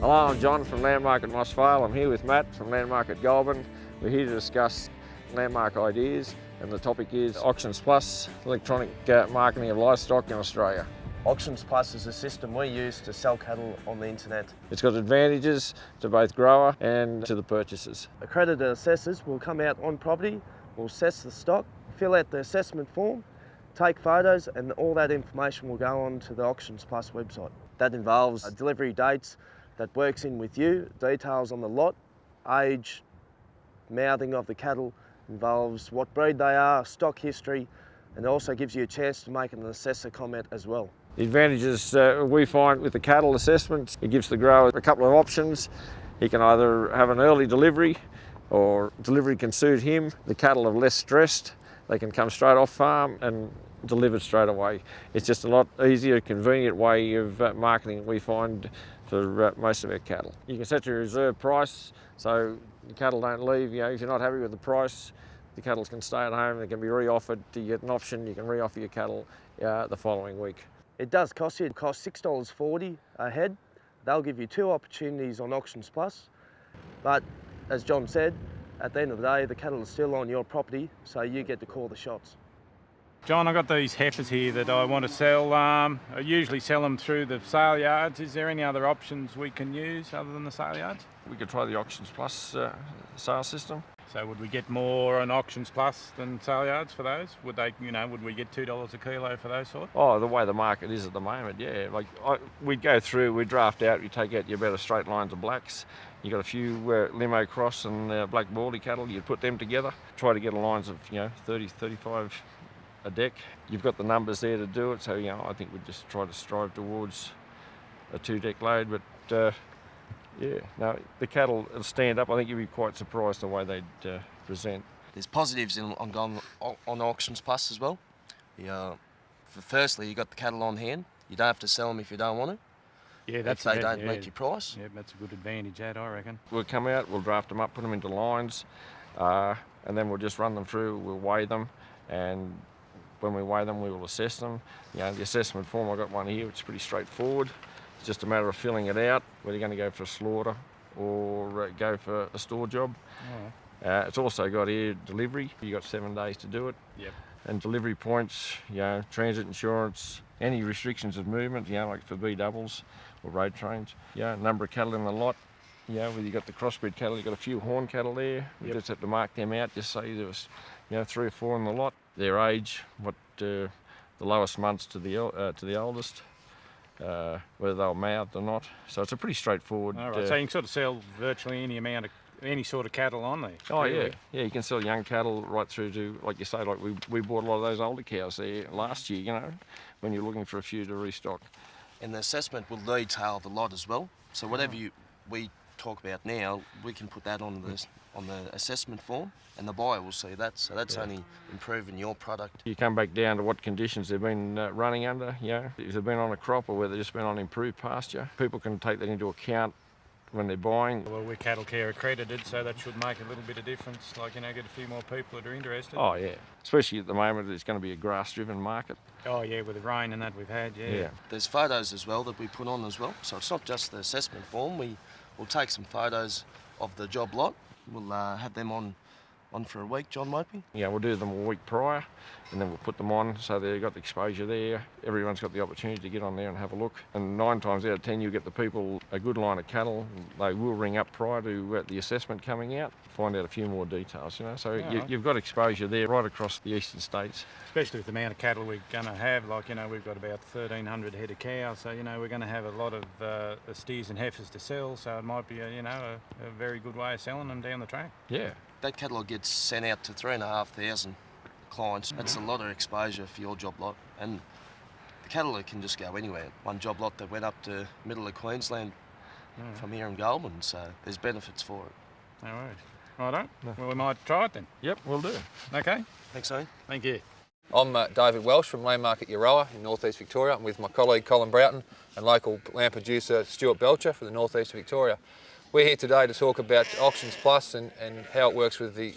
Hello, I'm John from Landmark at Moss Vale. I'm here with Matt from Landmark at Goulburn. We're here to discuss landmark ideas, and the topic is Auctions Plus, electronic marketing of livestock in Australia. Auctions Plus is a system we use to sell cattle on the internet. It's got advantages to both grower and to the purchasers. Accredited assessors will come out on property, will assess the stock, fill out the assessment form, take photos, and all that information will go on to the Auctions Plus website. That involves delivery dates that works in with you, details on the lot, age, mouthing of the cattle, involves what breed they are, stock history, and it also gives you a chance to make an assessor comment as well. The advantages we find with the cattle assessments, it gives the grower a couple of options. He can either have an early delivery, or delivery can suit him. The cattle are less stressed. They can come straight off farm and delivered straight away. It's just a lot easier, convenient way of marketing we find for most of our cattle. You can set your reserve price so the cattle don't leave. You know, if you're not happy with the price, the cattle can stay at home. They can be re-offered. You get an option, you can re-offer your cattle the following week. It does cost you. It costs $6.40 a head. They'll give you two opportunities on Auctions Plus. But as John said, at the end of the day, the cattle are still on your property, so you get to call the shots. John, I've got these heifers here that I want to sell. I usually sell them through the sale yards. Is there any other options we can use other than the sale yards? We could try the Auctions Plus sale system. So would we get more on Auctions Plus than sale yards for those? Would they, would we get $2 a kilo for those sort? Oh, the way the market is at the moment, yeah. Like we'd go through, we'd draft out, you take out your better straight lines of blacks. You got a few limo cross and black baldy cattle. You'd put them together, try to get a lines of 30, 35 a deck. You've got the numbers there to do it, so I think we'd just try to strive towards a 2-deck load. But yeah, no, the cattle will stand up. I think you'd be quite surprised the way they'd present. There's positives on going on Auctions Plus as well. Firstly, you got the cattle on hand. You don't have to sell them if you don't want to. Yeah, that's if they don't meet your price. Yeah, that's a good advantage, that I reckon. We'll come out, we'll draft them up, put them into lines, and then we'll just run them through. We'll weigh them, and when we weigh them, we will assess them. The assessment form, I've got one here, which is pretty straightforward. It's just a matter of filling it out, whether you're going to go for a slaughter or go for a store job. Oh. It's also got here delivery. You've got 7 days to do it. Yep. And delivery points, transit insurance, any restrictions of movement, like for B doubles or road trains. Number of cattle in the lot. Whether you've got the crossbred cattle, you've got a few horn cattle there. We just have to mark them out, just say there was 3 or 4 in the lot. Their age, what the lowest months to the oldest, whether they were mouthed or not. So it's a pretty straightforward. All right, so you can sort of sell virtually any sort of cattle on there. Oh really? Yeah, you can sell young cattle right through to, like you say, like we bought a lot of those older cows there last year, when you're looking for a few to restock. And the assessment will detail the lot as well. So whatever we talk about now, we can put that on the assessment form, and the buyer will see that. So that's only improving your product. You come back down to what conditions they've been running under, if they've been on a crop or whether they've just been on improved pasture. People can take that into account when they're buying. Well, we're cattle care accredited, so that should make a little bit of difference, get a few more people that are interested. Oh yeah, especially at the moment it's going to be a grass-driven market. Oh yeah, with the rain and that we've had, yeah. There's photos as well that we put on as well, so it's not just the assessment form. We'll take some photos of the job lot. We'll have them on for a week, John, won't we? Yeah, we'll do them a week prior, and then we'll put them on so they've got the exposure there. Everyone's got the opportunity to get on there and have a look. And 9 times out of 10, you get the people a good line of cattle. They will ring up prior to the assessment coming out, find out a few more details, So you've got exposure there right across the eastern states. Especially with the amount of cattle we're going to have, we've got about 1,300 head of cows, so, we're going to have a lot of steers and heifers to sell, so it might be, a very good way of selling them down the track. Yeah. That catalogue gets sent out to 3,500 clients. That's a lot of exposure for your job lot. And the catalogue can just go anywhere. One job lot that went up to middle of Queensland from here in Goulburn, so there's benefits for it. No worries. Righto. Well, we might try it then. Yep, we'll do. Okay. Thanks, Ian. Thank you. I'm David Welsh from Landmark at Euroa in North East Victoria. I'm with my colleague Colin Broughton and local lamb producer Stuart Belcher for the North East of Victoria. We're here today to talk about Auctions Plus and how it works with the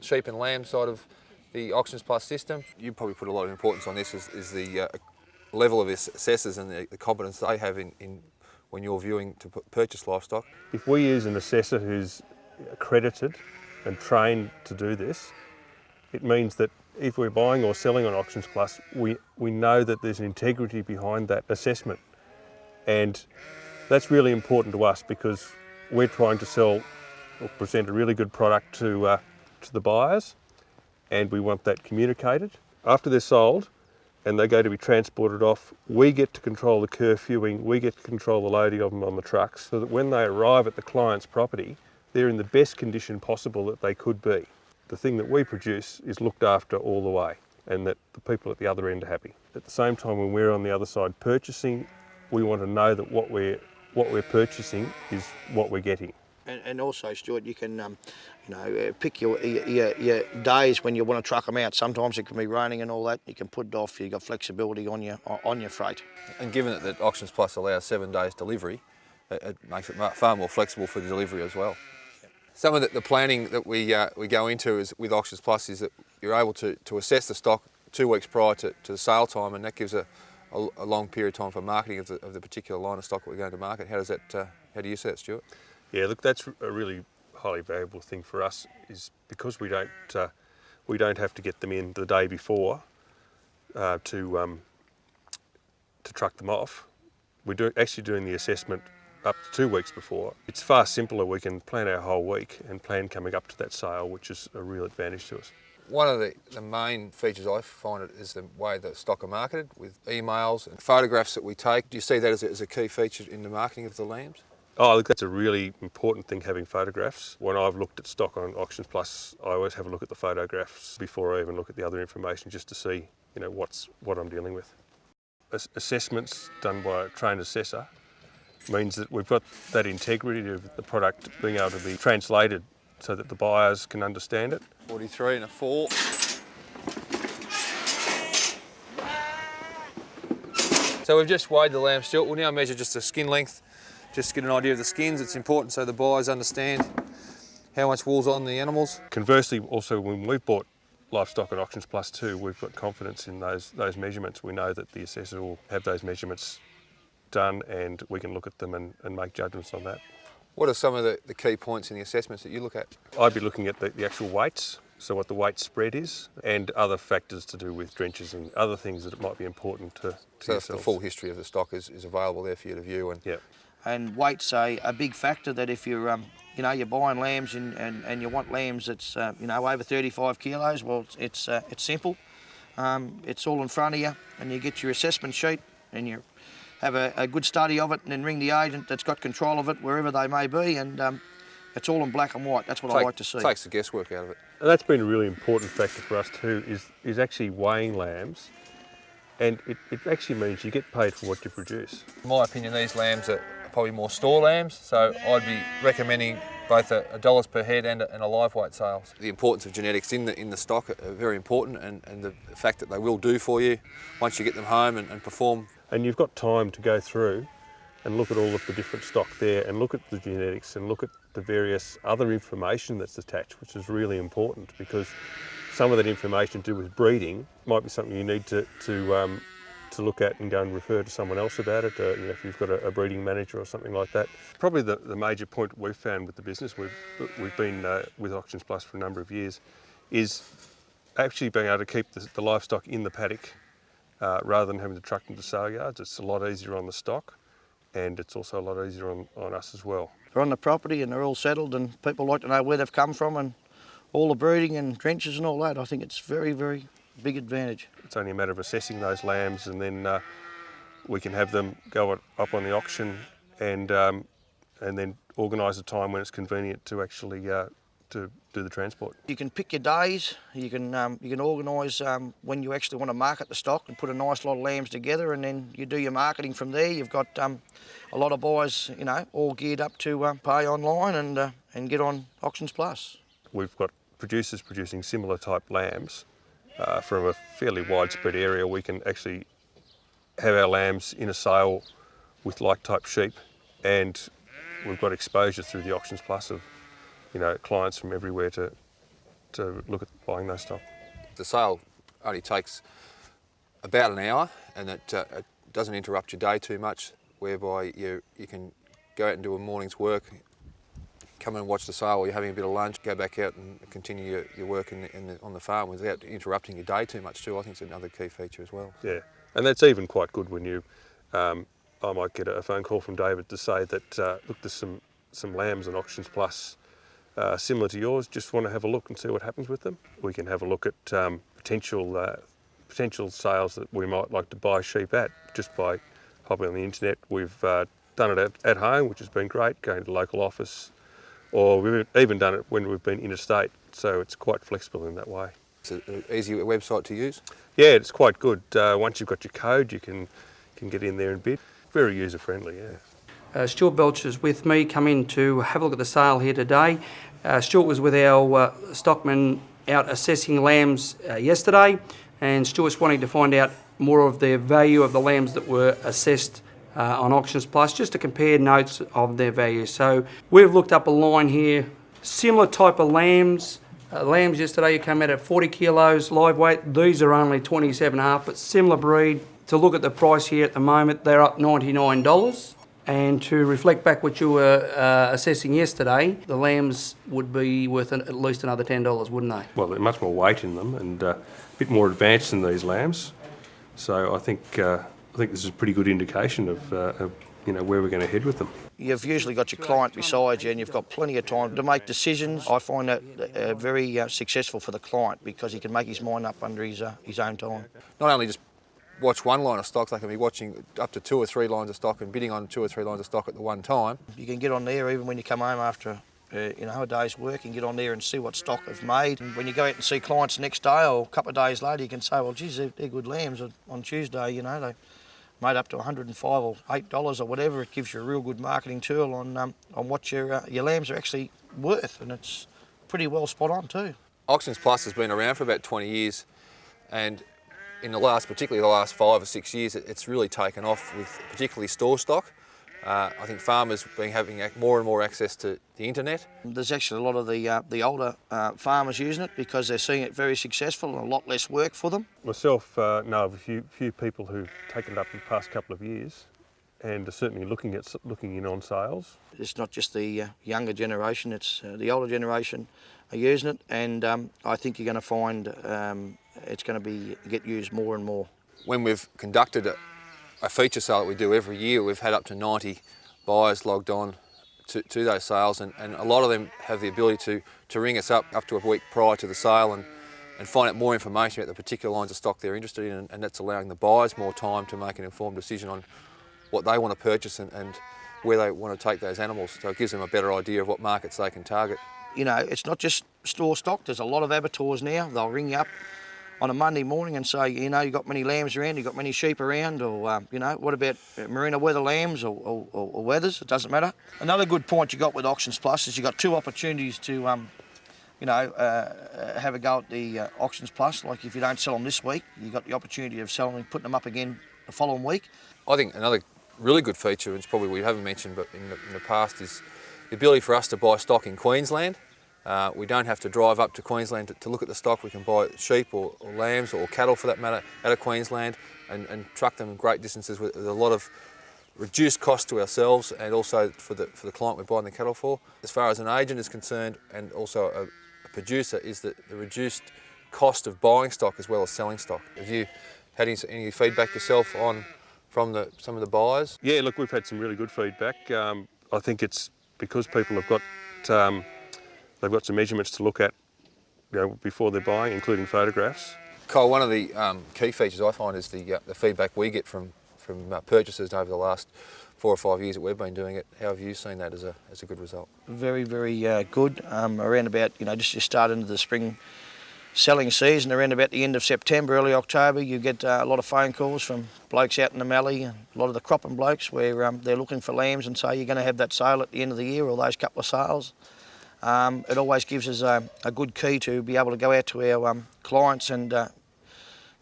sheep and lamb side of the Auctions Plus system. You probably put a lot of importance on this is the level of assessors and the competence they have in when you're viewing to purchase livestock. If we use an assessor who's accredited and trained to do this, it means that if we're buying or selling on Auctions Plus, we know that there's an integrity behind that assessment. And that's really important to us because we're trying to sell or present a really good product to the buyers, and we want that communicated. After they're sold and they go to be transported off, we get to control the curfewing, we get to control the loading of them on the trucks, so that when they arrive at the client's property, they're in the best condition possible that they could be. The thing that we produce is looked after all the way, and that the people at the other end are happy. At the same time, when we're on the other side purchasing, we want to know that what we're purchasing is what we're getting. And also, Stuart, you can, pick your days when you want to truck them out. Sometimes it can be raining and all that. You can put it off. You've got flexibility on your freight. And given that Auctions Plus allows 7 days delivery, it makes it far more flexible for the delivery as well. Some of the planning that we go into is with Auctions Plus is that you're able to assess the stock 2 weeks prior to the sale time, and that gives a long period of time for marketing of the particular line of stock that we're going to market. How do you see that, Stuart? Yeah, look, that's a really highly valuable thing for us, is because we don't have to get them in the day before to truck them off. We're actually doing the assessment up to 2 weeks before. It's far simpler. We can plan our whole week and plan coming up to that sale, which is a real advantage to us. One of the main features I find is the way that stock are marketed, with emails and photographs that we take. Do you see that as a key feature in the marketing of the lambs? Oh, look, that's a really important thing, having photographs. When I've looked at stock on Auctions Plus, I always have a look at the photographs before I even look at the other information, just to see, what I'm dealing with. Assessments done by a trained assessor means that we've got that integrity of the product being able to be translated so that the buyers can understand it. 43 and a 4. So we've just weighed the lamb, Stuart. We'll now measure just the skin length, just to get an idea of the skins. It's important so the buyers understand how much wool's on the animals. Conversely, also when we've bought livestock at Auctions Plus too, we've got confidence in those measurements. We know that the assessor will have those measurements done, and we can look at them and make judgments on that. What are some of the key points in the assessments that you look at? I'd be looking at the actual weights, so what the weight spread is, and other factors to do with drenches and other things that it might be important to So yourselves. the full history of the stock is available there for you to view. And yeah. And weight's a big factor. That if you're you're buying lambs and you want lambs that's over 35 kilos, well, it's simple. It's all in front of you, and you get your assessment sheet and you have a good study of it, and then ring the agent that's got control of it wherever they may be, and it's all in black and white. That's what I like to see. Takes the guesswork out of it. And that's been a really important factor for us too, is actually weighing lambs, and it actually means you get paid for what you produce. In my opinion, these lambs are probably more store lambs, so I'd be recommending both a dollars per head and a live weight sales. The importance of genetics in the stock are very important, and the fact that they will do for you once you get them home and perform. And you've got time to go through and look at all of the different stock there, and look at the genetics and look at the various other information that's attached, which is really important, because some of that information to do with breeding might be something you need to look at and go and refer to someone else about it, if you've got a breeding manager or something like that. Probably the major point we've found with the business, we've been with Auctions Plus for a number of years, is actually being able to keep the livestock in the paddock rather than having to truck them to sale yards. It's a lot easier on the stock, and it's also a lot easier on us as well. They're on the property and they're all settled, and people like to know where they've come from and all the breeding and drenches and all that. I think it's very, very big advantage. It's only a matter of assessing those lambs, and then we can have them go up on the auction and then organise a time when it's convenient to actually to do the transport. You can pick your days. You can organise when you actually want to market the stock and put a nice lot of lambs together, and then you do your marketing from there. You've got a lot of buyers, all geared up to pay online and get on Auctions Plus. We've got producers producing similar type lambs from a fairly widespread area. We can actually have our lambs in a sale with like type sheep, and we've got exposure through the Auctions Plus of clients from everywhere to look at buying those stock. The sale only takes about an hour, and it doesn't interrupt your day too much. whereby you can go out and do a morning's work, come and watch the sale while you're having a bit of lunch, go back out and continue your work on the farm without interrupting your day too much too. I think it's another key feature as well. Yeah, and that's even quite good when you, I might get a phone call from David to say that, look, there's some lambs on Auctions Plus similar to yours, just want to have a look and see what happens with them. We can have a look at potential sales that we might like to buy sheep at just by hopping on the internet. We've done it at home, which has been great, going to the local office, or we've even done it when we've been interstate, so it's quite flexible in that way. It's an easy website to use? Yeah, it's quite good. Once you've got your code, you can get in there and bid. Very user-friendly, yeah. Stuart Belcher's with me, come in to have a look at the sale here today. Stuart was with our stockman out assessing lambs yesterday, and Stuart's wanting to find out more of the value of the lambs that were assessed on Auctions Plus, just to compare notes of their value. So we've looked up a line here, similar type of lambs. Lambs yesterday you came out at 40 kilos live weight. These are only 27.5, but similar breed. To look at the price here at the moment, they're up $99. And to reflect back what you were assessing yesterday, the lambs would be worth at least another $10, wouldn't they? Well, there's much more weight in them and a bit more advanced than these lambs. So I think this is a pretty good indication of where we're going to head with them. You've usually got your client beside you and you've got plenty of time to make decisions. I find that very successful for the client because he can make his mind up under his own time. Not only just watch one line of stock, they can be watching up to 2 or 3 lines of stock and bidding on 2 or 3 lines of stock at the one time. You can get on there even when you come home after a day's work and get on there and see what stock have made. And when you go out and see clients next day or a couple of days later, you can say, well, geez, they're good lambs. On Tuesday, they made up to $105 or $8 or whatever. It gives you a real good marketing tool on what your lambs are actually worth, and it's pretty well spot on too. Auctions Plus has been around for about 20 years, and particularly the last 5 or 6 years, it's really taken off with particularly store stock. I think farmers having more and more access to the internet. There's actually a lot of the older farmers using it because they're seeing it very successful and a lot less work for them. Myself know of a few people who've taken it up in the past couple of years and are certainly looking in on sales. It's not just the younger generation, it's the older generation are using it, and I think you're going to find it's going to get used more and more. When we've conducted a feature sale that we do every year, we've had up to 90 buyers logged on to those sales, and a lot of them have the ability to ring us up to a week prior to the sale and find out more information about the particular lines of stock they're interested in, and that's allowing the buyers more time to make an informed decision on what they want to purchase and where they want to take those animals. So it gives them a better idea of what markets they can target. It's not just store stock. There's a lot of abattoirs now. They'll ring you up on a Monday morning and say, you got many lambs around, you got many sheep around, or what about merino weather lambs or weathers? It doesn't matter. Another good point you got with Auctions Plus is you got 2 opportunities to have a go at the Auctions Plus. Like if you don't sell them this week, you got the opportunity of selling and putting them up again the following week. I think another really good feature, and it's probably we haven't mentioned, but in the past, is the ability for us to buy stock in Queensland. We don't have to drive up to Queensland to look at the stock. We can buy sheep or lambs or cattle for that matter out of Queensland and truck them great distances with a lot of reduced cost to ourselves and also for the client we're buying the cattle for. As far as an agent is concerned, and also a producer, is the reduced cost of buying stock as well as selling stock. Have you had any feedback yourself from some of the buyers? Yeah, look, we've had some really good feedback. I think it's because people have got they've got some measurements to look at before they're buying, including photographs. Cole, one of the key features I find is the feedback we get from purchasers over the last 4 or 5 years that we've been doing it. How have you seen that as a good result? Very, very good. Around about, just start into the spring selling season, around about the end of September, early October, you get a lot of phone calls from blokes out in the mallee, a lot of the cropping blokes where they're looking for lambs and say you're going to have that sale at the end of the year or those couple of sales. It always gives us a good key to be able to go out to our clients and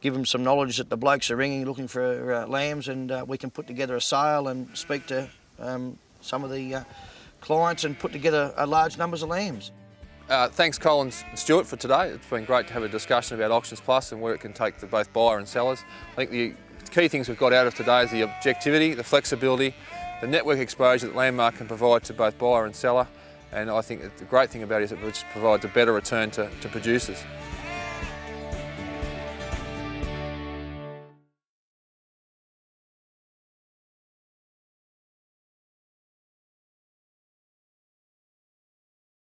give them some knowledge that the blokes are ringing looking for lambs, and we can put together a sale and speak to some of the clients and put together large numbers of lambs. Thanks Colin and Stuart for today. It's been great to have a discussion about Auctions Plus and where it can take both buyer and sellers. I think the key things we've got out of today is the objectivity, the flexibility, the network exposure that Landmark can provide to both buyer and seller, and I think that the great thing about it is it just provides a better return to producers.